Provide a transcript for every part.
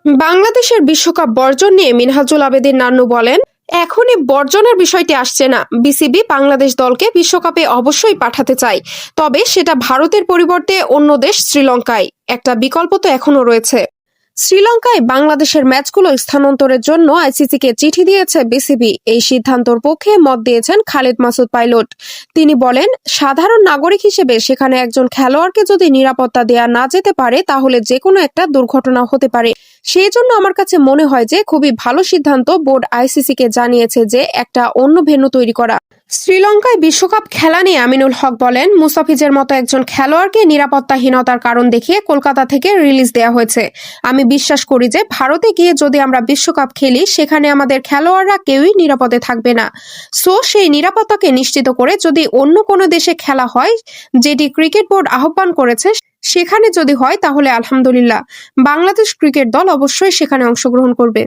বাংলাদেশের বিশ্বকাপ বর্জন নিয়ে মিনহাজুল আবেদীন নান্নু বলেন, এখনই বর্জনের বিষয়টি আসছে না। বিসিবি বাংলাদেশ দলকে বিশ্বকাপে অবশ্যই পাঠাতে চায়, তবে সেটা ভারতের পরিবর্তে অন্য দেশ শ্রীলঙ্কায়। একটা বিকল্প তো এখনো রয়েছে। শ্রীলঙ্কায় বাংলাদেশের ম্যাচগুলো স্থানান্তরের জন্য আইসিসিকে চিঠি দিয়েছে বিসিবি। এই সিদ্ধান্তর পক্ষে মত দিয়েছেন খালিদ মাসুদ পাইলট। তিনি বলেন, সাধারণ নাগরিক হিসেবে সেখানে একজন খেলোয়াড়কে যদি নিরাপত্তা দেয়া না যেতে পারে, তাহলে যে কোনো একটা দুর্ঘটনা হতে পারে। সেই জন্য আমার কাছে মনে হয় যে খুবই ভালো সিদ্ধান্ত বোর্ড আইসিসিকে জানিয়েছে যে একটা অন্য ভেন্যু তৈরি করা। শ্রীলঙ্কায় বিশ্বকাপ খেলা নিয়ে আমিনুল হক বলেন, মুস্তাফিজের মতো একজন খেলোয়াড়কে নিরাপত্তাহীনতার কারণ দেখিয়ে কলকাতা থেকে রিলিজ দেওয়া হয়েছে। আমি বিশ্বাস করি যে ভারতে গিয়ে যদি আমরা বিশ্বকাপ খেলি, সেখানে আমাদের খেলোয়াড়রা কেউই নিরাপদে থাকবে না। সেই নিরাপত্তাকে নিশ্চিত করে যদি অন্য কোনো দেশে খেলা হয়, যেটি ক্রিকেট বোর্ড আহ্বান করেছে, সেখানে যদি হয় তাহলে আলহামদুলিল্লাহ, বাংলাদেশ ক্রিকেট দল অবশ্যই সেখানে অংশগ্রহণ করবে।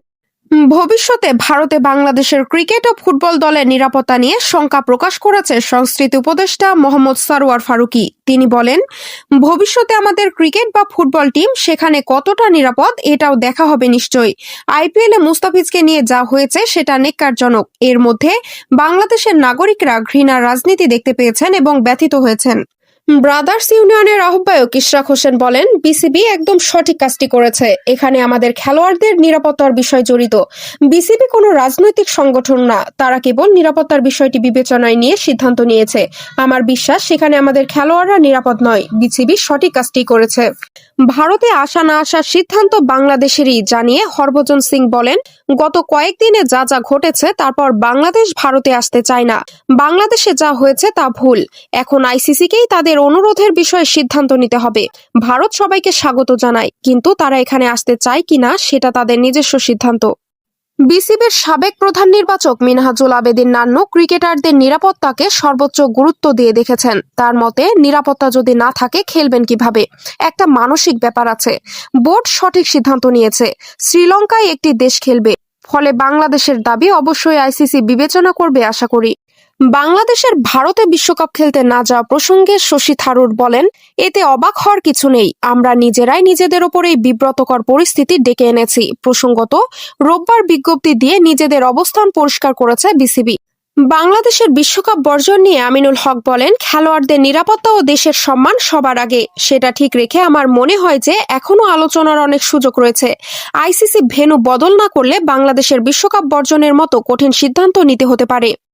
ভবিষ্যতে ভারতে বাংলাদেশের ক্রিকেট ও ফুটবল দলের নিরাপত্তা নিয়ে শঙ্কা প্রকাশ করেছে সংস্কৃতি উপদেষ্টা মোহাম্মদ সারোয়ার ফারুকী। তিনি বলেন, ভবিষ্যতে আমাদের ক্রিকেট বা ফুটবল টিম সেখানে কতটা নিরাপদ এটাও দেখা হবে নিশ্চয়ই। আইপিএলে মুস্তাফিজকে নিয়ে যা হয়েছে সেটা নেক্কারজনক। এর মধ্যে বাংলাদেশের নাগরিকরা ঘৃণার রাজনীতি দেখতে পেয়েছেন এবং ব্যথিত হয়েছেন। ব্রাদার্স ইউনিয়নের আহ্বায়ক ইশরাক হোসেন বলেন, বিসিবি একদম সঠিক কাজটি করেছে। এখানে আমাদের খেলোয়াড়দের নিরাপত্তার বিষয় জড়িত। বিসিবি কোনো রাজনৈতিক সংগঠন না, তারা কেবল নিরাপত্তার বিষয়টি বিবেচনায় নিয়ে সিদ্ধান্ত নিয়েছে। আমার বিশ্বাস সেখানে আমাদের খেলোয়াড়রা নিরাপদ নয়। বিসিবি সঠিক কাজটি করেছে। ভারতে আসা না আসার সিদ্ধান্ত বাংলাদেশেরই, জানিয়ে হরভজন সিং বলেন, গত কয়েকদিনে যা যা ঘটেছে তারপর বাংলাদেশ ভারতে আসতে চায় না। বাংলাদেশে যা হয়েছে তা ভুল। এখন আইসিসিকেই তাদের অনুরোধের বিষয়ে সিদ্ধান্ত নিতে হবে। ভারত সবাইকে স্বাগত জানায়, কিন্তু তারা এখানে আসতে চায় কিনা সেটা তাদের নিজস্ব সিদ্ধান্ত। বিসিবির সাবেক প্রধান নির্বাচক মিনহাজুল আবেদীন নান্নু ক্রিকেটারদের নিরাপত্তাকে সর্বোচ্চ গুরুত্ব দিয়ে দেখেছেন। তার মতে, নিরাপত্তা যদি না থাকে খেলবেন কিভাবে? একটা মানসিক ব্যাপার আছে। বোর্ড সঠিক সিদ্ধান্ত নিয়েছে। শ্রীলঙ্কায় একটি দেশ খেলবে, ফলে বাংলাদেশের দাবি অবশ্যই আইসিসি বিবেচনা করবে আশা করি। বাংলাদেশের ভারতে বিশ্বকাপ খেলতে না যাওয়া প্রসঙ্গে শশী থারুর বলেন, এতে অবাক হওয়ার কিছু নেই। আমরা নিজেরাই নিজেদের ওপর এই বিব্রতকর পরিস্থিতি ডেকে এনেছি। প্রসঙ্গত, রোববার বিজ্ঞপ্তি দিয়ে নিজেদের অবস্থান পরিষ্কার করেছে বিসিবি। বাংলাদেশের বিশ্বকাপ বর্জন নিয়ে আমিনুল হক বলেন, খেলোয়াড়দের নিরাপত্তা ও দেশের সম্মান সবার আগে। সেটা ঠিক রেখে আমার মনে হয় যে এখনো আলোচনার অনেক সুযোগ রয়েছে। আইসিসি ভেন্যু বদল না করলে বাংলাদেশের বিশ্বকাপ বর্জনের মতো কঠিন সিদ্ধান্ত নিতে হতে পারে।